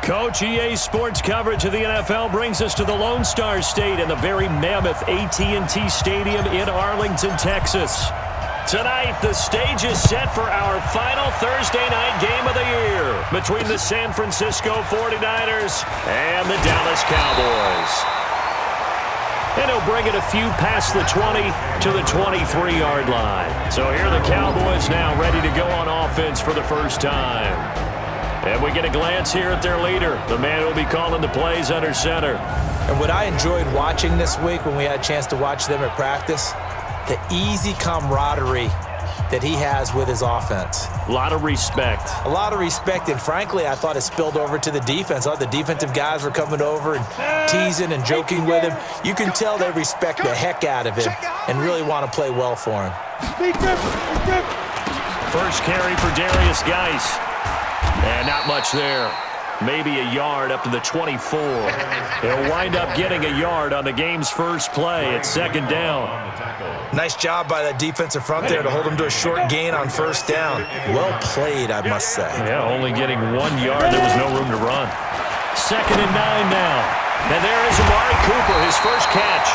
Coach, EA Sports coverage of the NFL brings us to the Lone Star State and the very mammoth AT&T Stadium in Arlington, Texas. Tonight, the stage is set for our final Thursday night game of the year between the San Francisco 49ers and the Dallas Cowboys. And he'll bring it a few past the 20 to the 23-yard line. So here are the Cowboys now ready to go on offense for the first time. And we get a glance here at their leader, the man who will be calling the plays under center. And what I enjoyed watching this week when we had a chance to watch them at practice, the easy camaraderie that he has with his offense. A lot of respect. A lot of respect, and frankly, I thought it spilled over to the defense. All the defensive guys were coming over and teasing and joking with him. You can tell they respect the heck out of him and really want to play well for him. First carry for Darius Geis. And not much there. Maybe a yard up to the 24. He'll wind up getting a yard on the game's first play at second down. Nice job by that defensive front there to hold him to a short gain on first down. Well played, I must say. Yeah, only getting 1 yard. There was no room to run. 2nd and 9 now. And there is Amari Cooper, his first catch.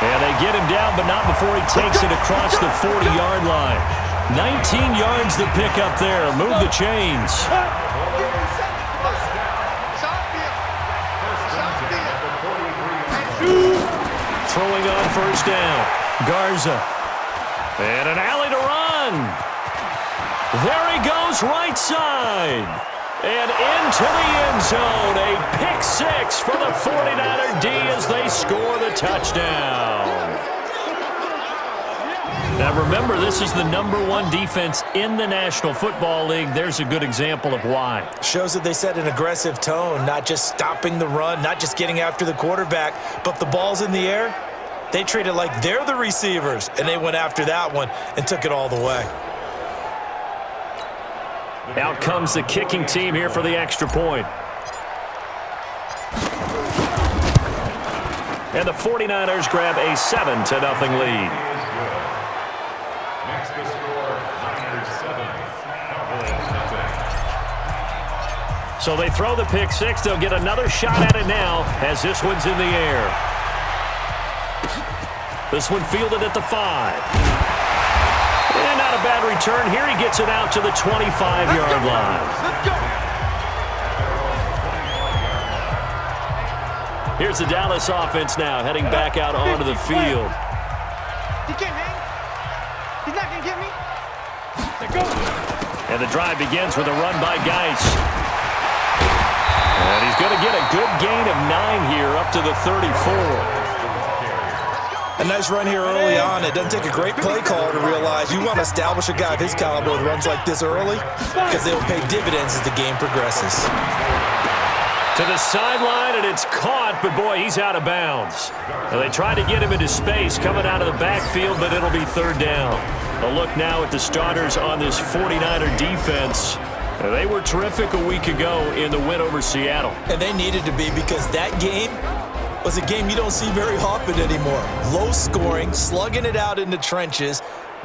And they get him down, but not before he takes it across the 40-yard line. 19 yards to pick up there. Move the chains. Throwing on first down. Garza. And an alley to run. There he goes, right side. And into the end zone. A pick six for the 49er D as they score the touchdown. Now remember, this is the #1 defense in the National Football League. There's a good example of why. Shows that they set an aggressive tone, not just stopping the run, not just getting after the quarterback, but if the ball's in the air, they treat it like they're the receivers, and they went after that one and took it all the way. Out comes the kicking team here for the extra point. And the 49ers grab a 7-0 lead. So they throw the pick six. They'll get another shot at it now as this one's in the air. This one fielded at the 5. And not a bad return. Here he gets it out to the 25-yard line. Here's the Dallas offense now heading back out onto the field. He can't hang. He's not going to get me. And the drive begins with a run by Geis. And he's going to get a good gain of 9 here up to the 34. A nice run here early on. It doesn't take a great play caller to realize you want to establish a guy of his caliber with runs like this early because they will pay dividends as the game progresses. To the sideline, and it's caught, but boy, he's out of bounds. Now they tried to get him into space coming out of the backfield, but it'll be 3rd down. A look now at the starters on this 49er defense. They were terrific a week ago in the win over Seattle. And they needed to be because that game was a game you don't see very often anymore. Low scoring, slugging it out in the trenches.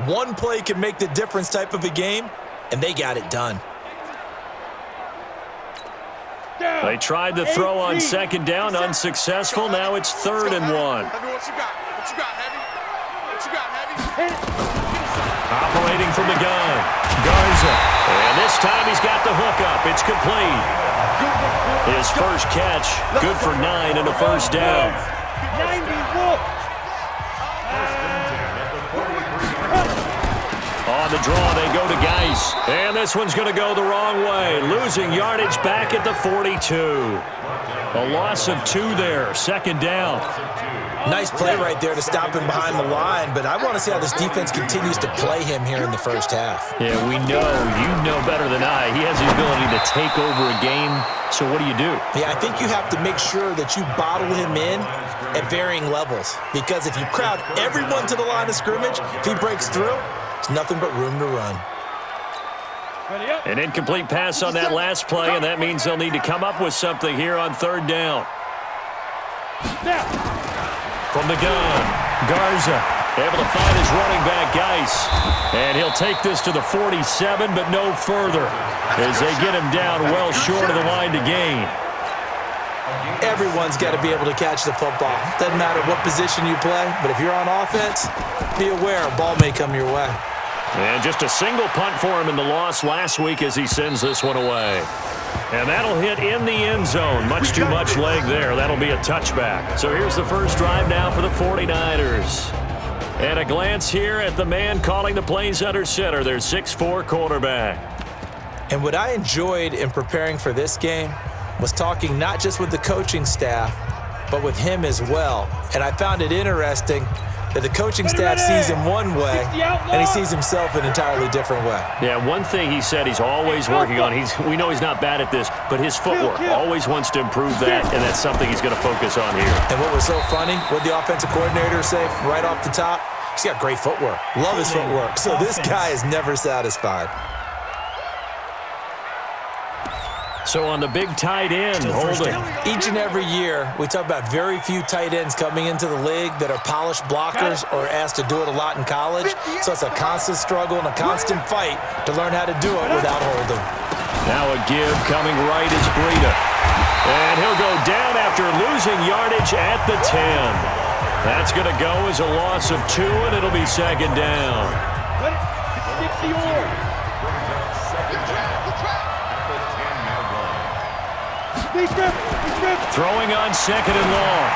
One play can make the difference type of a game, and they got it done. They tried to throw on 2nd down, unsuccessful. Now it's 3rd and 1. What you got? What you got, Heavy? What you got, Heavy? Operating from the gun, Garza. And this time he's got the hook up. It's complete. His first catch, good for 9 and a first down. On the draw, they go to Geis. And this one's going to go the wrong way. Losing yardage back at the 42. A loss of 2 there, 2nd down. Nice play right there to stop him behind the line, but I want to see how this defense continues to play him here in the first half. Yeah, we know. You know better than I. He has the ability to take over a game, so what do you do? Yeah, I think you have to make sure that you bottle him in at varying levels, because if you crowd everyone to the line of scrimmage, if he breaks through, it's nothing but room to run. An incomplete pass on that last play, and that means they'll need to come up with something here on 3rd down. From the gun, Garza able to find his running back, Geis. And he'll take this to the 47, but no further as they get him down well short of the line to gain. Everyone's got to be able to catch the football. Doesn't matter what position you play, but if you're on offense, be aware a ball may come your way. And just a single punt for him in the loss last week as he sends this one away. And that'll hit in the end zone. Much too much leg there. That'll be a touchback. So here's the first drive now for the 49ers. And a glance here at the man calling the plays under center, their 6'4" quarterback. And what I enjoyed in preparing for this game was talking not just with the coaching staff, but with him as well. And I found it interesting that the coaching staff sees him one way, and he sees himself an entirely different way. Yeah, one thing he said he's always working on, we know he's not bad at this, but his footwork, always wants to improve that, and that's something he's going to focus on here. And what was so funny, what the offensive coordinator say right off the top, he's got great footwork. Love his footwork. So this guy is never satisfied. So on the big tight end, holding. Each and every year, we talk about very few tight ends coming into the league that are polished blockers or asked to do it a lot in college. So it's a constant struggle and a constant fight to learn how to do it without holding. Now a give coming right is Breida. And he'll go down after losing yardage at the 10. That's going to go as a loss of 2, and it'll be second down. Throwing on second and long.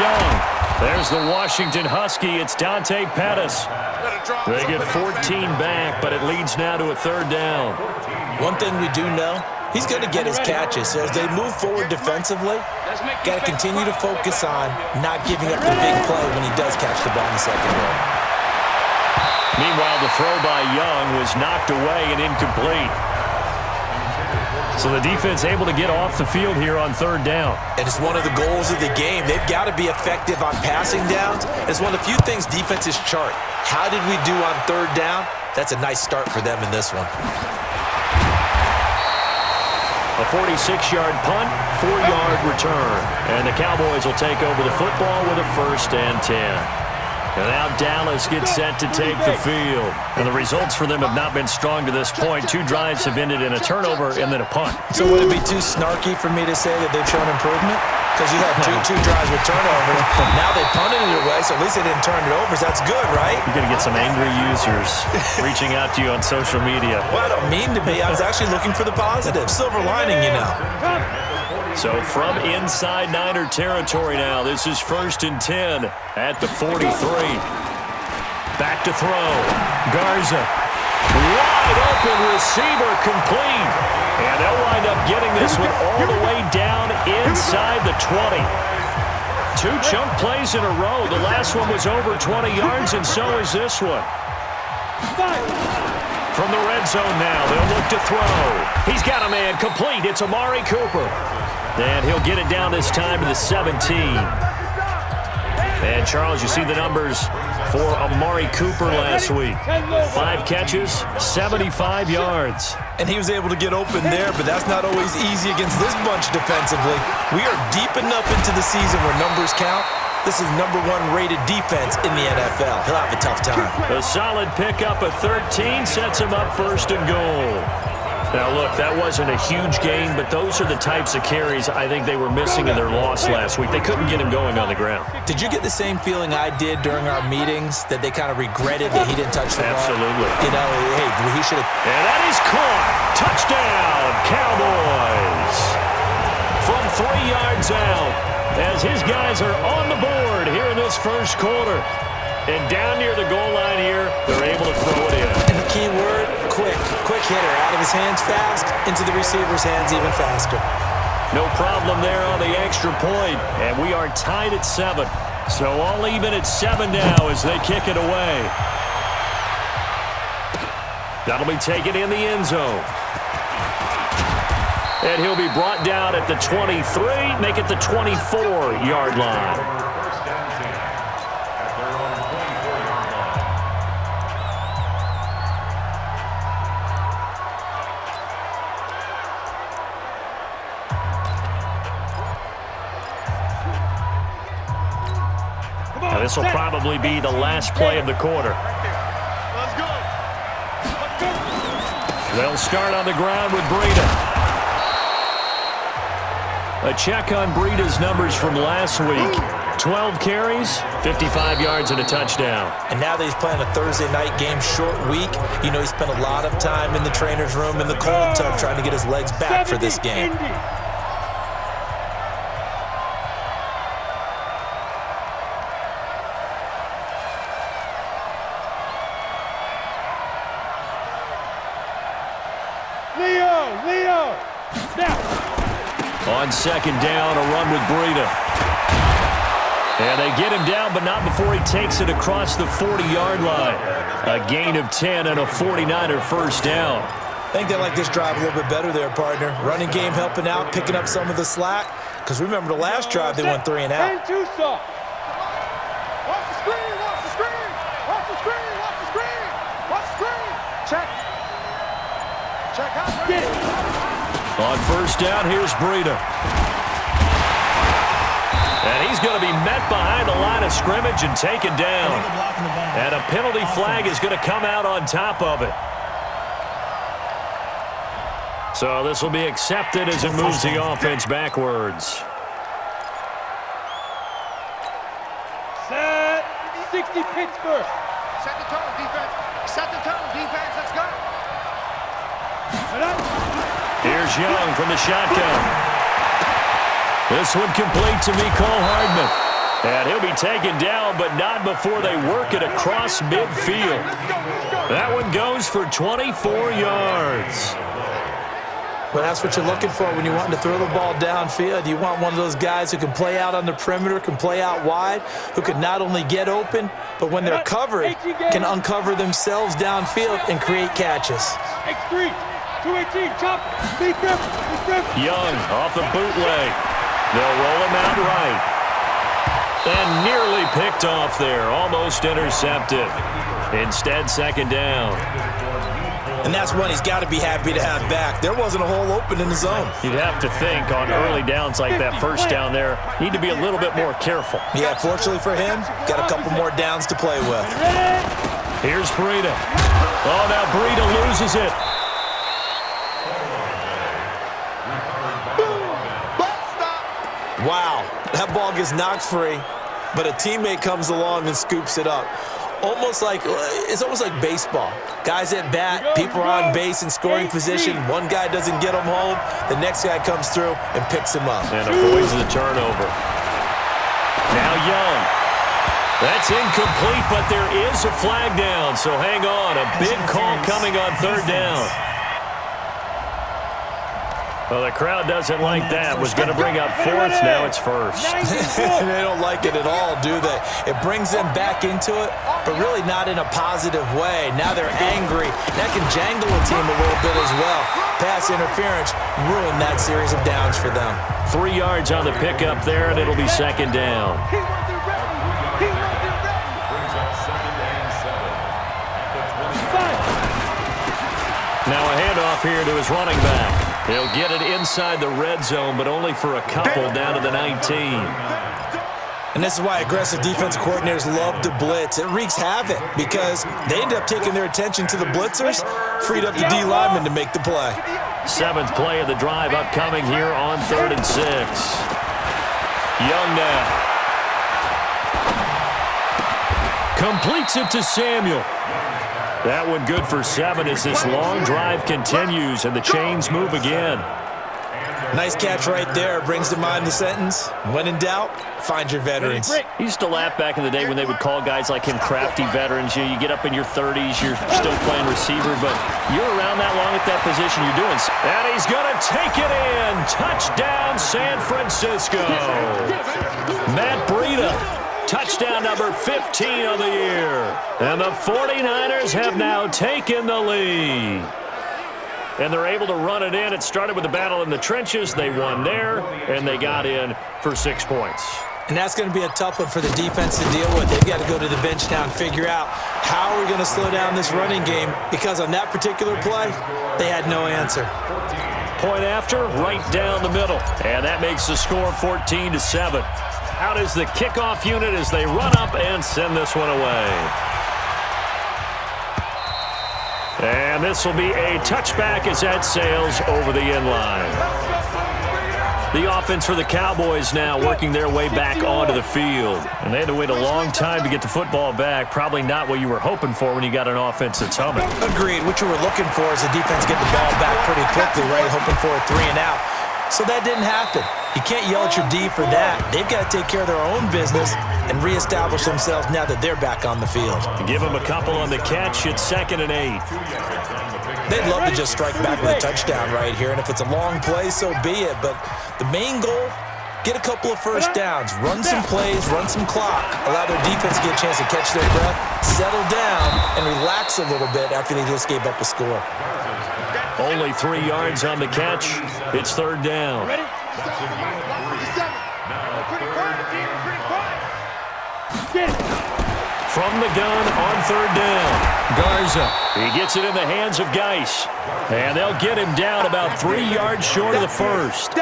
Young. There's the Washington Husky. It's Dante Pettis. They get 14 back, but it leads now to a third down. One thing we do know, he's going to get his catches. So as they move forward defensively, got to continue to focus on not giving up the big play when he does catch the ball in the secondary. Meanwhile, the throw by Young was knocked away and incomplete. So the defense able to get off the field here on third down. And it's one of the goals of the game. They've got to be effective on passing downs. It's one of the few things defenses chart. How did we do on third down? That's a nice start for them in this one. A 46-yard punt, 4-yard return. And the Cowboys will take over the football with a 1st and 10. And now Dallas gets set to take the field. And the results for them have not been strong to this point. 2 drives have ended in a turnover and then a punt. So would it be too snarky for me to say that they've shown improvement? Because you had two drives with turnovers. Now they punted it away, so at least they didn't turn it over. So that's good, right? You're going to get some angry users reaching out to you on social media. Well, I don't mean to be. I was actually looking for the positive. Silver lining, you know. So from inside Niner territory now, this is 1st and 10 at the 43. Back to throw. Garza. Wide open receiver complete. And they'll wind up getting this one all the way down inside the 20. 2 chunk plays in a row. The last one was over 20 yards, and so is this one. From the red zone now, they'll look to throw. He's got a man complete. It's Amari Cooper. And he'll get it down this time to the 17. And, Charles, you see the numbers for Amari Cooper last week. 5 catches, 75 yards. And he was able to get open there, but that's not always easy against this bunch defensively. We are deep enough into the season where numbers count. This is #1 rated defense in the NFL. He'll have a tough time. A solid pickup of 13 sets him up 1st and goal. Now, look, that wasn't a huge gain, but those are the types of carries I think they were missing in their loss last week. They couldn't get him going on the ground. Did you get the same feeling I did during our meetings, that they kind of regretted that he didn't touch the ball? Absolutely. You know, hey, he should have. And that is caught. Touchdown, Cowboys. From 3 yards out, as his guys are on the board here in this first quarter. And down near the goal line here, they're able to throw it in. And the key word, quick. Quick hitter. Out of his hands fast, into the receiver's hands even faster. No problem there on the extra point. And we are tied at 7. So all even at 7 now as they kick it away. That'll be taken in the end zone. And he'll be brought down at the 23, make it the 24-yard line. Now this will probably be the last play of the quarter. Let's go. They'll start on the ground with Breida. A check on Breida's numbers from last week. 12 carries, 55 yards, and a touchdown. And now that he's playing a Thursday night game, short week, you know he spent a lot of time in the trainer's room in the cold tub trying to get his legs back for this game. Leo! Now! On second down, a run with Breida. And they get him down, but not before he takes it across the 40-yard line. A gain of 10 and a 49er first down. I think they like this drive a little bit better there, partner. Running game helping out, picking up some of the slack. Because remember the last drive, they went 3 and out. And 2 soft. Watch the screen, watch the screen, watch the screen, watch the screen, watch the screen. Check. Check out. Get it. On first down, here's Breida. And he's going to be met behind the line of scrimmage and taken down. And a penalty flag is going to come out on top of it. So this will be accepted as it moves the offense backwards. Set. 60 Pittsburgh. Set the tone, defense. Set the tone, defense. Let's go. Here's Young from the shotgun. This one complete to Mecole Hardman. And he'll be taken down, but not before they work it across midfield. That one goes for 24 yards. Well, that's what you're looking for when you're wanting to throw the ball downfield. You want one of those guys who can play out on the perimeter, can play out wide, who can not only get open, but when they're covered, can uncover themselves downfield and create catches. X3, 218, chop, beat them. Young off the bootleg. They'll roll him out right. And nearly picked off there, almost intercepted. Instead, second down. And that's one he's got to be happy to have back. There wasn't a hole open in the zone. You'd have to think on early downs like that first down there, need to be a little bit more careful. Yeah, fortunately for him, got a couple more downs to play with. Here's Breida. Oh, now Breida loses it. Wow, that ball gets knocked free, but a teammate comes along and scoops it up. It's almost like baseball. Guys at bat, people are on base in scoring position. One guy doesn't get him home. The next guy comes through and picks him up. And avoids the turnover. Now Young. That's incomplete, but there is a flag down, so hang on. A big call coming on third down. Well, the crowd doesn't like that. Was going to bring up fourth. Now it's first. They don't like it at all, do they? It brings them back into it, but really not in a positive way. Now they're angry. That can jangle a team a little bit as well. Pass interference ruined that series of downs for them. 3 yards on the pickup there, and it'll be second down. Now a handoff here to his running back. He'll get it inside the red zone, but only for a couple down to the 19. And this is why aggressive defensive coordinators love to blitz. It wreaks havoc because they end up taking their attention to the blitzers, freed up the D lineman to make the play. 7th play of the drive upcoming here on 3rd and 6. Young now. Completes it to Samuel. That one good for 7 as this long drive continues and the chains move again. Nice catch right there. Brings to mind the sentence, when in doubt, find your veterans. He used to laugh back in the day when they would call guys like him crafty veterans. You get up in your 30s, you're still playing receiver, but you're around that long at that position, you're doing. And he's going to take it in. Touchdown, San Francisco. Matt Breida. Touchdown number 15 of the year. And the 49ers have now taken the lead. And they're able to run it in. It started with a battle in the trenches. They won there, and they got in for 6 points. And that's going to be a tough one for the defense to deal with. They've got to go to the bench now and figure out how are we going to slow down this running game, because on that particular play, they had no answer. Point after, right down the middle. And that makes the score 14-7. Out is the kickoff unit as they run up and send this one away. And this will be a touchback as that sails over the end line. The offense for the Cowboys now working their way back onto the field. And they had to wait a long time to get the football back. Probably not what you were hoping for when you got an offense that's humming. Agreed. What you were looking for is the defense get the ball back pretty quickly, right? Hoping for a 3 and out. So that didn't happen. You can't yell at your D for that. They've got to take care of their own business and reestablish themselves now that they're back on the field. Give them a couple on the catch. It's 2nd and 8. They'd love to just strike back with a touchdown right here, and if it's a long play, so be it. But the main goal, get a couple of first downs, run some plays, run some clock, allow their defense to get a chance to catch their breath, settle down, and relax a little bit after they just gave up a score. Only 3 yards on the catch. It's 3rd down. Ready? Get it. From the gun on 3rd down. Garza. He gets it in the hands of Geis. And they'll get him down about 3 yards short of the first.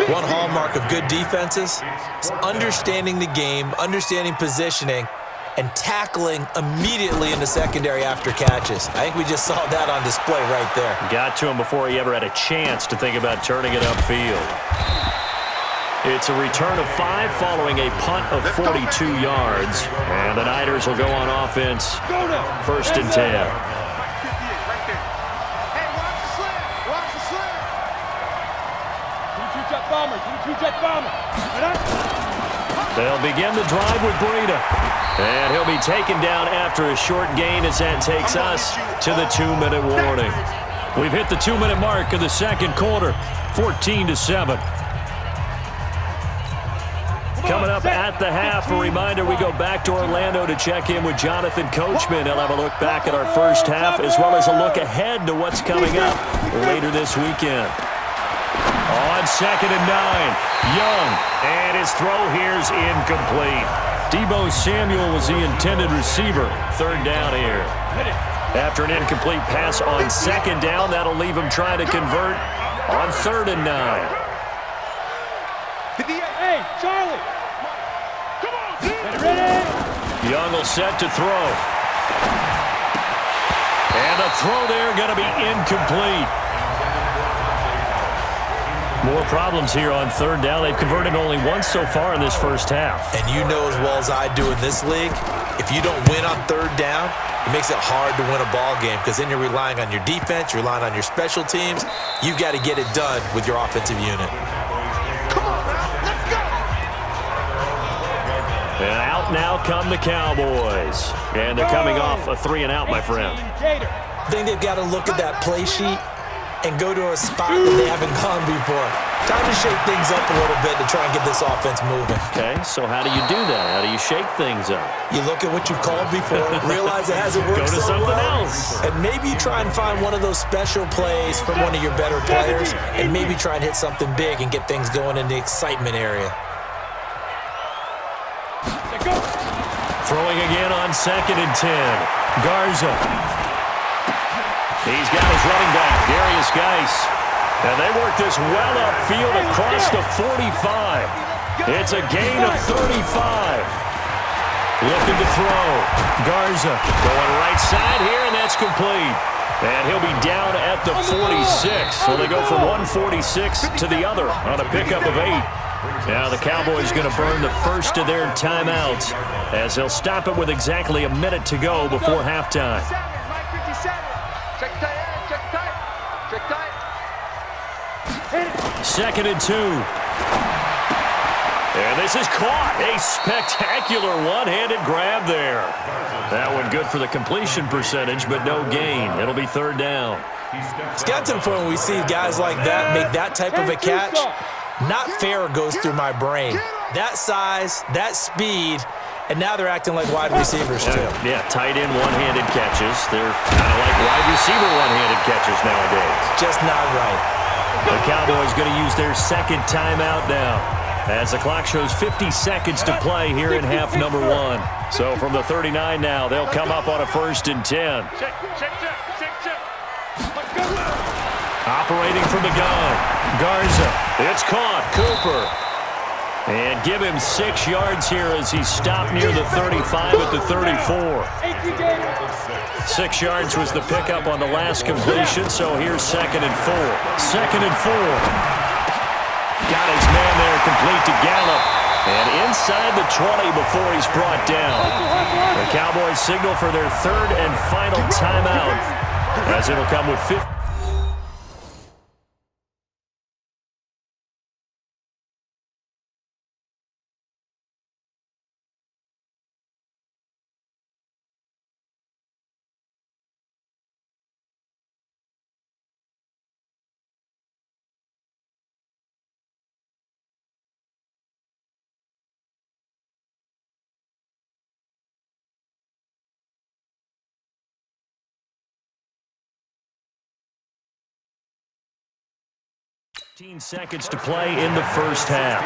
One hallmark of good defenses is understanding the game, understanding positioning, and tackling immediately in the secondary after catches. I think we just saw that on display right there. Got to him before he ever had a chance to think about turning it upfield. It's a return of 5 following a punt of 42 yards. And the Niners will go on offense. 1st and 10. Hey, watch the slant. Watch the slant. 2-2 jet bomber. 2-2 jet bomber. They'll begin the drive with Breida. And he'll be taken down after a short gain as that takes us to the 2-minute warning. We've hit the 2-minute mark of the 2nd quarter, 14-7. Coming up at the half, a reminder, we go back to Orlando to check in with Jonathan Coachman. He'll have a look back at our first half as well as a look ahead to what's coming up later this weekend. On 2nd and 9, Young, and his throw here's incomplete. Deebo Samuel was the intended receiver. 3rd down here. After an incomplete pass on 2nd down, that'll leave him trying to convert on 3rd and 9. Hey, Charlie. Come on, ready? Young will set to throw. And the throw there going to be incomplete. More problems here on 3rd down. They've converted only once so far in this first half. And you know as well as I do in this league, if you don't win on 3rd down, it makes it hard to win a ball game because then you're relying on your defense, you're relying on your special teams. You've got to get it done with your offensive unit. Come on now, let's go. And out now come the Cowboys. And they're coming off a 3 and out, my friend. I think they've got to look at that play sheet and go to a spot that they haven't gone before. Time to shake things up a little bit to try and get this offense moving. Okay, so how do you do that? How do you shake things up? You look at what you've called before, realize it hasn't worked Go to so something well, else. and maybe you try and find one of those special plays from one of your better players, and maybe try and hit something big and get things going in the excitement area. Throwing again on 2nd and 10. Garza. He's got his running back, Darius Geis. And they work this well upfield across the 45. It's a gain of 35. Looking to throw. Garza going right side here, and that's complete. And he'll be down at the 46. So they go from 146 to the other on a pickup of 8. Now the Cowboys going to burn the first of their timeouts as they'll stop it with exactly a minute to go before halftime. Mike 57. Check tight, check tight, check tight. 2nd and 2. And this is caught. A spectacular one-handed grab there. That one good for the completion percentage, but no gain. It'll be 3rd down. It's got to the point when we see guys like that make that type of a catch. Not fair goes through my brain. That size, that speed, and now they're acting like wide receivers too. Yeah, tight end one-handed catches. They're kind of like wide receiver one-handed catches nowadays. Just not right. The Cowboys going to use their 2nd timeout now as the clock shows 50 seconds to play here in half number 1. So from the 39 now, they'll come up on a 1st and 10. Check, check, check, check, check. Operating from the gun, Garza. It's caught, Cooper. And give him 6 yards here as he's stopped near the 35 at the 34. 6 yards was the pickup on the last completion, so here's 2nd and 4. 2nd and 4. Got his man there, complete to Gallup. And inside the 20 before he's brought down. The Cowboys signal for their third and final timeout, as it'll come with 50. Seconds to play in the first half.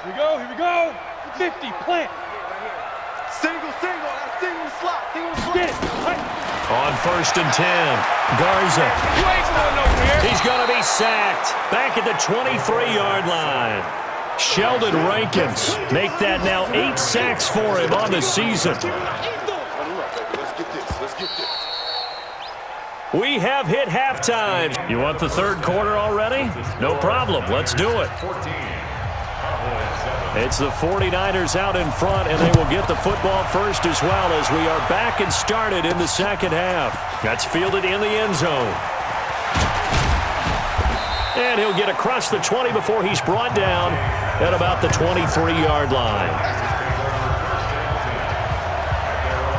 Here we go. 50, plant. Single, that single slot. Get it. On 1st and 10, Garza. You ain't going nowhere. He's going to be sacked. Back at the 23-yard line. Sheldon Rankins make that now 8 sacks for him on the season. We have hit halftime. You want the third quarter already? No problem. Let's do it. It's the 49ers out in front, and they will get the football first as well as we are back and started in the second half. That's fielded in the end zone. And he'll get across the 20 before he's brought down at about the 23-yard line.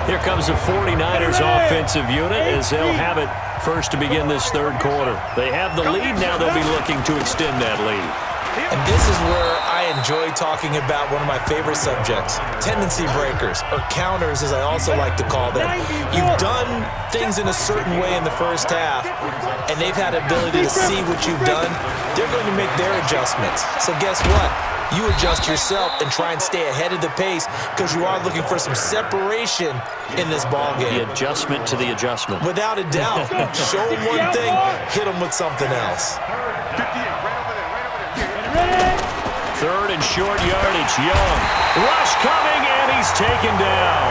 Here comes the 49ers offensive unit as they'll have it first to begin this third quarter. They have the lead now. They'll be looking to extend that lead. And this is where I enjoy talking about one of my favorite subjects, tendency breakers, or counters as I also like to call them. You've done things in a certain way in the first half, and they've had the ability to see what you've done. They're going to make their adjustments. So guess what? You adjust yourself and try and stay ahead of the pace because you are looking for some separation in this ball game. The adjustment to the adjustment. Without a doubt. Show them one thing, hit them with something else. 58, right over there. Third and short yardage. Young. Rush coming, and he's taken down.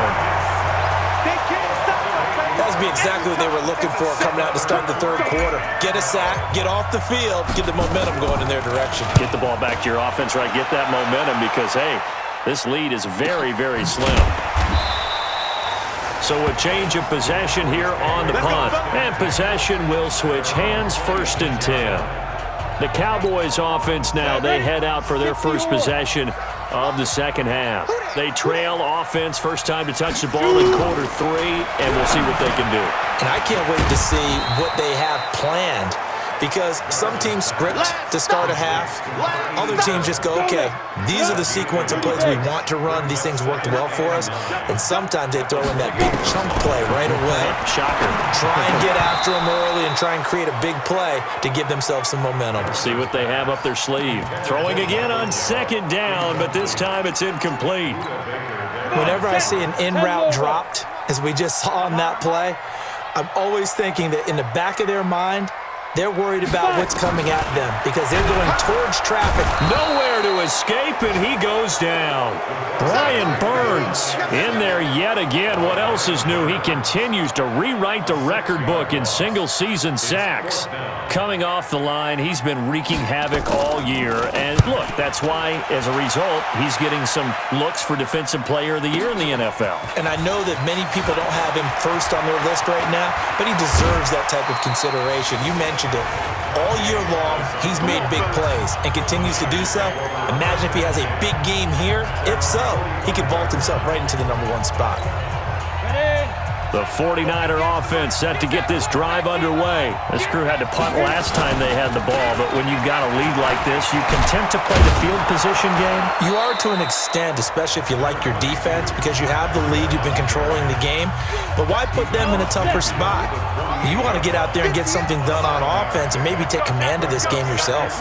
They can't stop us. That would be exactly what they were looking for coming out to start the third quarter. Get a sack, get off the field, get the momentum going in their direction. Get the ball back to your offense, right? Get that momentum because, hey, this lead is very, very slim. So a change of possession here on the punt. And possession will switch hands, 1st and 10. The Cowboys offense now, they head out for their first possession of the second half. They trail offense, first time to touch the ball in quarter 3, and we'll see what they can do. And I can't wait to see what they have planned because some teams script to start a half. Other teams just go, okay, these are the sequence of plays we want to run. These things worked well for us. And sometimes they throw in that big chunk play right away. Shocker. Try and get after them early and try and create a big play to give themselves some momentum. See what they have up their sleeve. Throwing again on 2nd down, but this time it's incomplete. Whenever I see an in-route dropped, as we just saw on that play, I'm always thinking that in the back of their mind, they're worried about what's coming at them because they're going towards traffic. Nowhere to escape, and he goes down. Brian Burns in there yet again. What else is new? He continues to rewrite the record book in single-season sacks. Coming off the line, he's been wreaking havoc all year. And look, that's why, as a result, he's getting some looks for Defensive Player of the Year in the NFL. And I know that many people don't have him first on their list right now, but he deserves that type of consideration. You mentioned it. All year long, he's made big plays and continues to do so. Imagine if he has a big game here. If so, he could vault himself right into the #1 spot. The 49er offense set to get this drive underway. This crew had to punt last time they had the ball, but when you've got a lead like this, you content to play the field position game? You are to an extent, especially if you like your defense, because you have the lead, you've been controlling the game. But why put them in a tougher spot? You want to get out there and get something done on offense and maybe take command of this game yourself.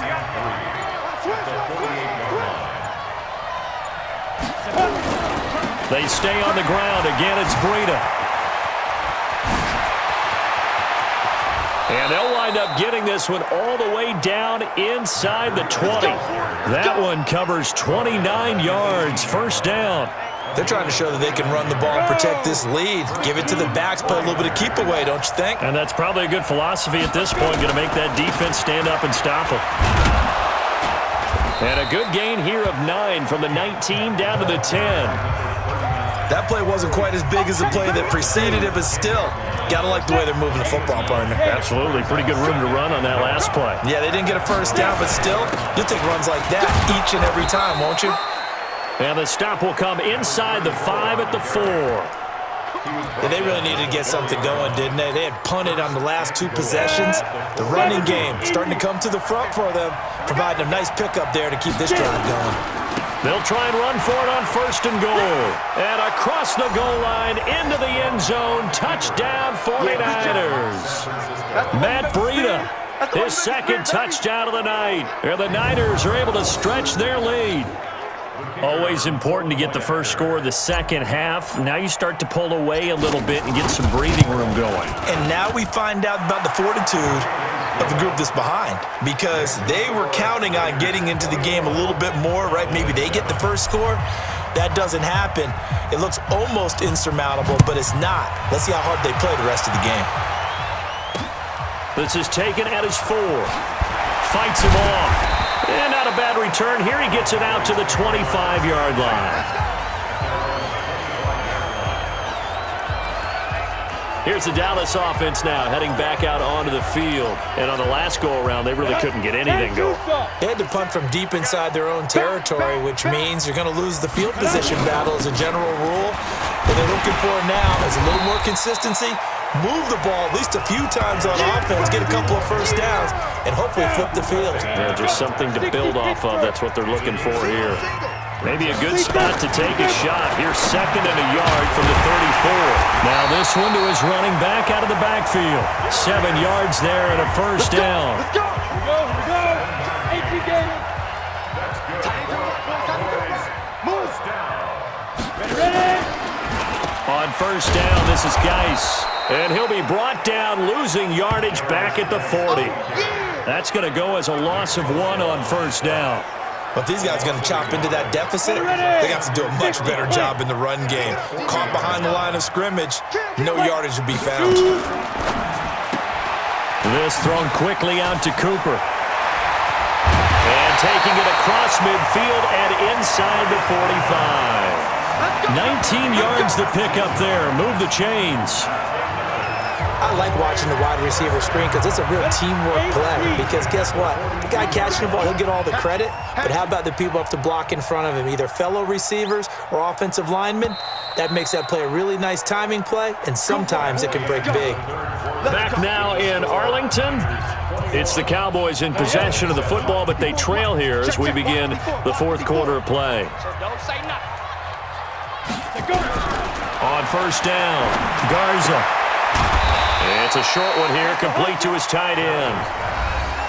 They stay on the ground. Again, it's Breida. And they'll wind up getting this one all the way down inside the 20. That one covers 29 yards, 1st down. They're trying to show that they can run the ball and protect this lead. Give it to the backs, play a little bit of keep away, don't you think? And that's probably a good philosophy at this point, going to make that defense stand up and stop them. And a good gain here of 9 from the 19 down to the 10. That play wasn't quite as big as the play that preceded it, but still, got to like the way they're moving the football, partner. Absolutely. Pretty good room to run on that last play. Yeah, they didn't get a first down, but still, you'll take runs like that each and every time, won't you? And the stop will come inside the 5 at the 4. Yeah, they really needed to get something going, didn't they? They had punted on the last 2 possessions. The running game starting to come to the front for them, providing a nice pickup there to keep this drive going. They'll try and run for it on 1st and goal. And across the goal line, into the end zone, touchdown 49ers. Matt Breida, his 2nd touchdown of the night. And the Niners are able to stretch their lead. Always important to get the first score of the second half. Now you start to pull away a little bit and get some breathing room going. And now we find out about the fortitude of the group that's behind, because they were counting on getting into the game a little bit more, right? Maybe they get the first score. That doesn't happen. It looks almost insurmountable, but it's not. Let's see how hard they play the rest of the game. This is taken at his 4. Fights him off. And not a bad return. Here he gets it out to the 25-yard line. Here's the Dallas offense now, heading back out onto the field. And on the last go-around, they really couldn't get anything going. They had to punt from deep inside their own territory, which means you're going to lose the field position battle as a general rule. What they're looking for now is a little more consistency, move the ball at least a few times on offense, get a couple of first downs, and hopefully flip the field. Yeah, just something to build off of. That's what they're looking for here. Maybe a good spot to take a shot. Here's 2nd and a yard from the 34. Now this one to his running back out of the backfield. 7 yards there and a first down. Let's go. Here we go. Here we go. 18 Gators. Move. Ready? On first down, this is Geis. And he'll be brought down, losing yardage back at the 40. That's going to go as a loss of 1 on first down. But these guys are going to chop into that deficit. They have to do a much better job in the run game. Caught behind the line of scrimmage, no yardage would be found. This thrown quickly out to Cooper. And taking it across midfield and inside the 45. 19 yards to pick up there. Move the chains. I like watching the wide receiver screen because it's a real teamwork play. Because guess what? The guy catching the ball, he'll get all the credit. But how about the people up to block in front of him, either fellow receivers or offensive linemen? That makes that play a really nice timing play, and sometimes it can break big. Back now in Arlington. It's the Cowboys in possession of the football, but they trail here as we begin the 4th quarter of play. On first down, Garza. It's a short one here, complete to his tight end.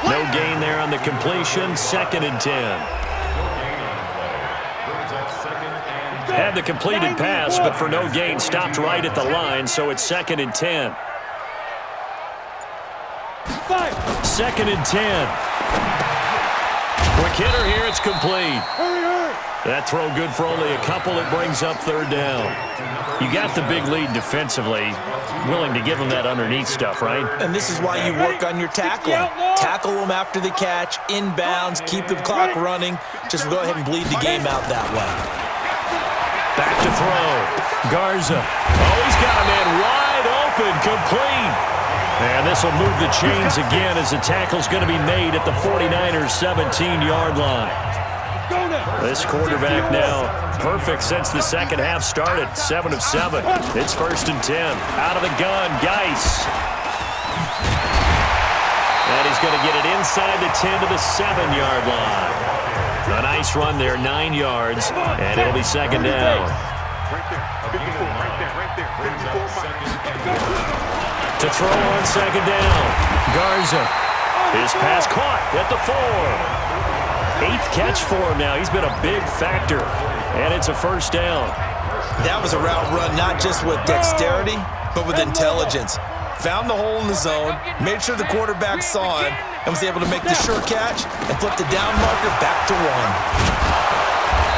No gain there on the completion, 2nd and 10. Had the completed pass, but for no gain, stopped right at the line, so it's 2nd and 10. 2nd and 10. Quick hitter here, it's complete. That throw good for only a couple. It brings up 3rd down. You got the big lead defensively. Willing to give them that underneath stuff, right? And this is why you work on your tackling. Tackle them after the catch, inbounds, keep the clock running. Just go ahead and bleed the game out that way. Back to throw. Garza. Oh, he's got a man wide open, complete. And this will move the chains again as the tackle's going to be made at the 49ers' 17-yard line. This quarterback now perfect since the second half started. 7 of 7. It's 1st and 10. Out of the gun, Geis. And he's going to get it inside the 10 to the 7-yard line. A nice run there, 9 yards, and it'll be 2nd down. To throw on 2nd down, Garza. His pass caught at the 4. 8th catch for him now. He's been a big factor, and it's a first down. That was a route run not just with dexterity, but with intelligence. Found the hole in the zone, made sure the quarterback saw him, and was able to make the sure catch and flip the down marker back to 1.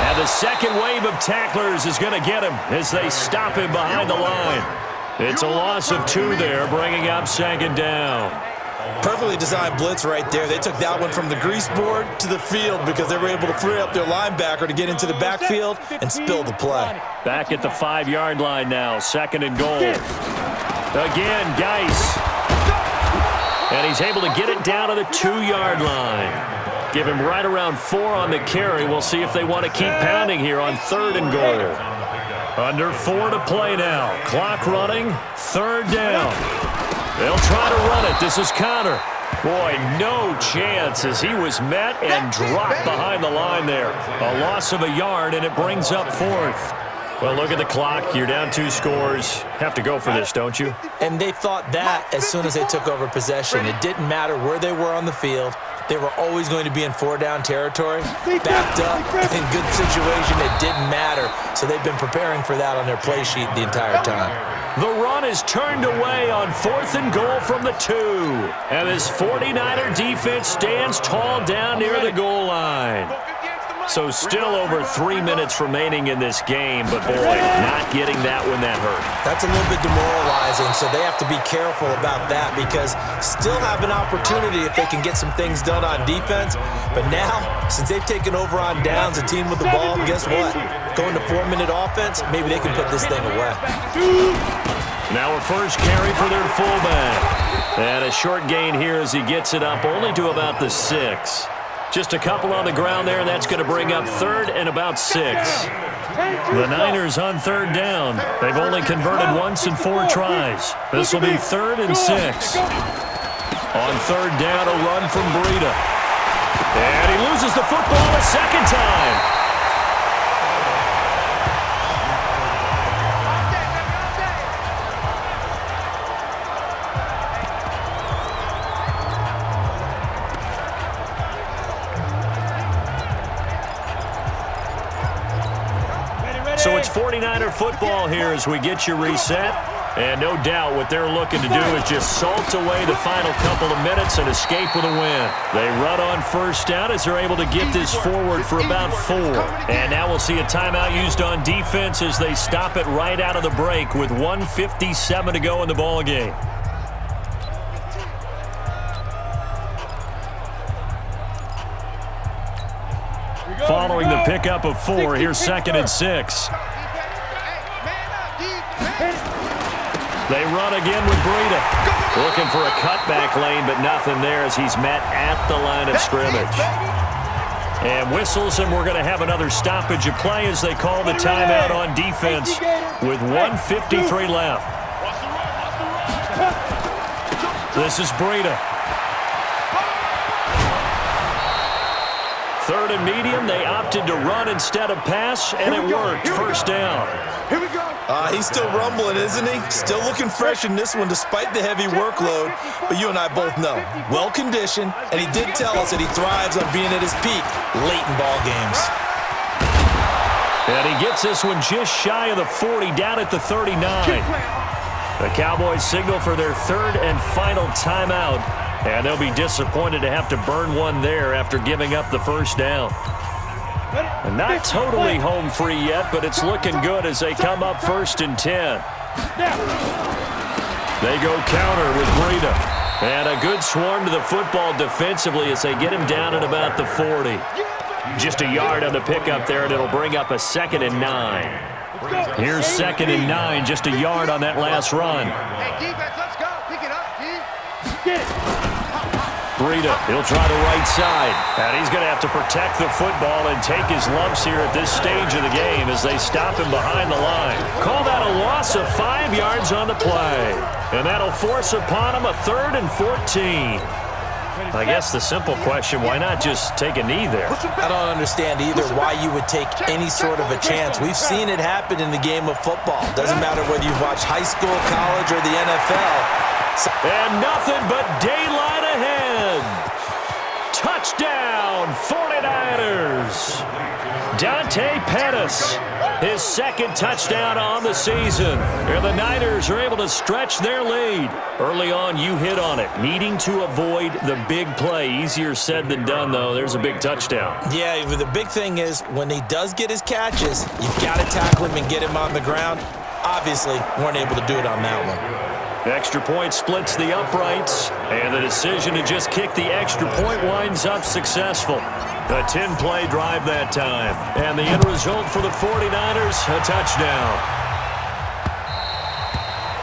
And the And a second wave of tacklers is going to get him as they stop him behind the line. It's a loss of 2 there, bringing up second down. Perfectly designed blitz right there. They took that one from the grease board to the field because they were able to free up their linebacker to get into the backfield and spill the play. Back at the 5-yard line now, second and goal. Again, Geis. And he's able to get it down to the 2-yard line. Give him right around 4 on the carry. We'll see if they want to keep pounding here on third and goal. Under 4 to play now. Clock running, third down. They'll try to run it. This is Connor. Boy, no chance as he was met and dropped behind the line there. A loss of a yard, and it brings up fourth. Well, look at the clock. You're down 2 scores. Have to go for this, don't you? And they thought that as soon as they took over possession. It didn't matter where they were on the field. They were always going to be in 4-down territory, backed up, in good situation. It didn't matter. So they've been preparing for that on their play sheet the entire time. The run is turned away on fourth and goal from the 2. And this 49er defense stands tall down near the goal line. So still over 3 minutes remaining in this game, but boy, not getting that when that hurt. That's a little bit demoralizing, so they have to be careful about that because still have an opportunity if they can get some things done on defense. But now, since they've taken over on downs, a team with the ball, guess what? Going to 4-minute offense, maybe they can put this thing away. Now a first carry for their fullback. And a short gain here as he gets it up only to about the 6. Just a couple on the ground there, and that's going to bring up third and about 6. The Niners on third down. They've only converted once in 4 tries. This will be third and 6. On third down, a run from Breida. And he loses the football a second time. So it's 49er football here as we get you reset. And no doubt what they're looking to do is just salt away the final couple of minutes and escape with a win. They run on first down as they're able to get this forward for about 4. And now we'll see a timeout used on defense as they stop it right out of the break with 1:57 to go in the ballgame. Following the pickup of 4, here's second and 6. They run again with Breida. Looking for a cutback lane, but nothing there as he's met at the line of scrimmage. And whistles, and we're going to have another stoppage of play as they call the timeout on defense with 1:53 left. This is Breida. Third and medium, they opted to run instead of pass, and it worked. First down. Here we go. He's still rumbling, isn't he? Still looking fresh in this one despite the heavy workload. But you and I both know, well-conditioned, and he did tell us that he thrives on being at his peak late in ball games. And he gets this one just shy of the 40, down at the 39. The Cowboys signal for their third and final timeout. And they'll be disappointed to have to burn one there after giving up the first down. And not totally home free yet, but it's looking good as they come up first and 10. They go counter with Breida. And a good swarm to the football defensively as they get him down at about the 40. Just a yard on the pickup there, and it'll bring up a second and 9. Here's second and 9, just a yard on that last run. Hey, defense, let's go. Pick it up, D. Breida, he'll try the right side. And he's going to have to protect the football and take his lumps here at this stage of the game as they stop him behind the line. Call that a loss of 5 yards on the play. And that'll force upon him a third and 14. I guess the simple question, why not just take a knee there? I don't understand either why you would take any sort of a chance. We've seen it happen in the game of football. Doesn't matter whether you've watched high school, college, or the NFL. And nothing but daylight ahead. Touchdown, 49ers. Dante Pettis, his second touchdown on the season. And the Niners are able to stretch their lead. Early on, you hit on it, needing to avoid the big play. Easier said than done, though. There's a big touchdown. Yeah, the big thing is when he does get his catches, you've got to tackle him and get him on the ground. Obviously, weren't able to do it on that one. Extra point splits the uprights, and the decision to just kick the extra point winds up successful. A 10-play drive that time, and the end result for the 49ers, a touchdown.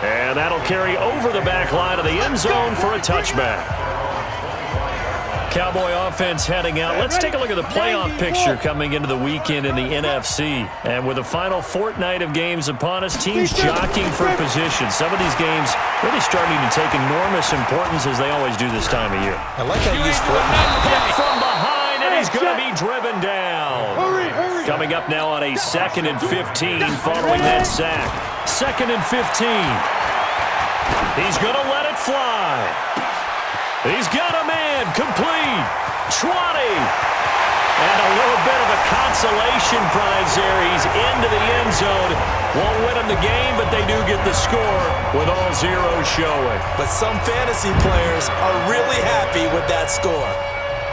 And that'll carry over the back line of the end zone for a touchback. Cowboy offense heading out. Let's take a look at the playoff picture coming into the weekend in the NFC. And with the final fortnight of games upon us, teams jockeying for position. Some of these games really starting to take enormous importance as they always do this time of year. I like how you use foot. From behind, and he's going to be driven down. Coming up now on a 2nd and 15 following that sack. 2nd and 15. He's going to let it fly. He's got a man, complete, 20. And a little bit of a consolation prize there. He's into the end zone. Won't win him the game, but they do get the score with all zeros showing. But some fantasy players are really happy with that score.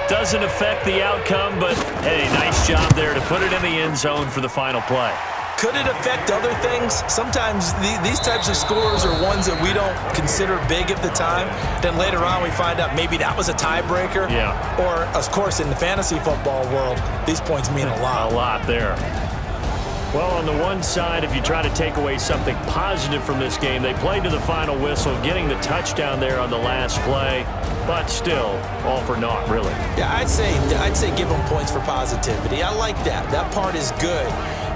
Doesn't affect the outcome, but, hey, nice job there to put it in the end zone for the final play. Could it affect other things? Sometimes these types of scores are ones that we don't consider big at the time. Then later on we find out maybe that was a tiebreaker. Yeah. Or, of course, in the fantasy football world, these points mean a lot. A lot there. Well, on the one side, if you try to take away something positive from this game, they played to the final whistle, getting the touchdown there on the last play. But still, all for naught, really. Yeah, I'd say give them points for positivity. I like that. That part is good.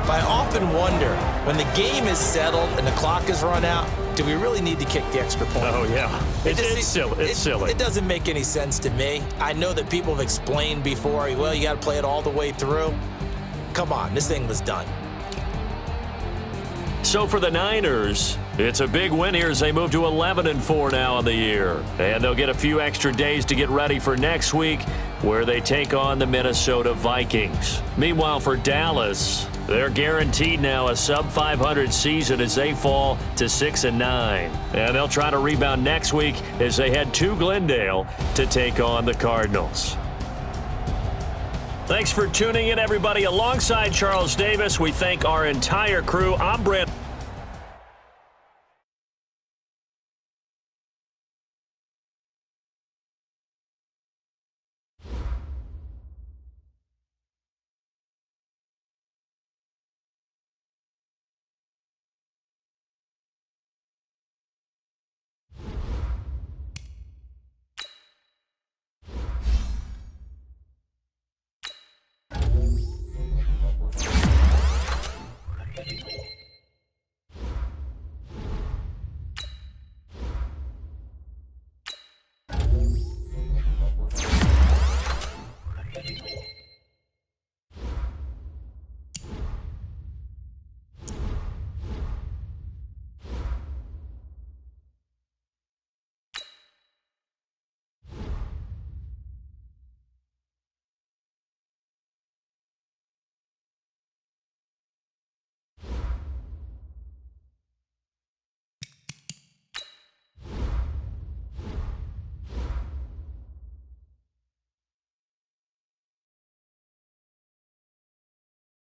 But I often wonder, when the game is settled and the clock is run out, do we really need to kick the extra point? Oh, yeah. It's silly. It's silly. It doesn't make any sense to me. I know that people have explained before, well, you got to play it all the way through. Come on, this thing was done. So for the Niners, it's a big win here as they move to 11-4 now on the year. And they'll get a few extra days to get ready for next week, where they take on the Minnesota Vikings. Meanwhile, for Dallas, they're guaranteed now a sub-500 season as they fall to 6-9. And they'll try to rebound next week as they head to Glendale to take on the Cardinals. Thanks for tuning in, everybody. Alongside Charles Davis, we thank our entire crew. I'm Brent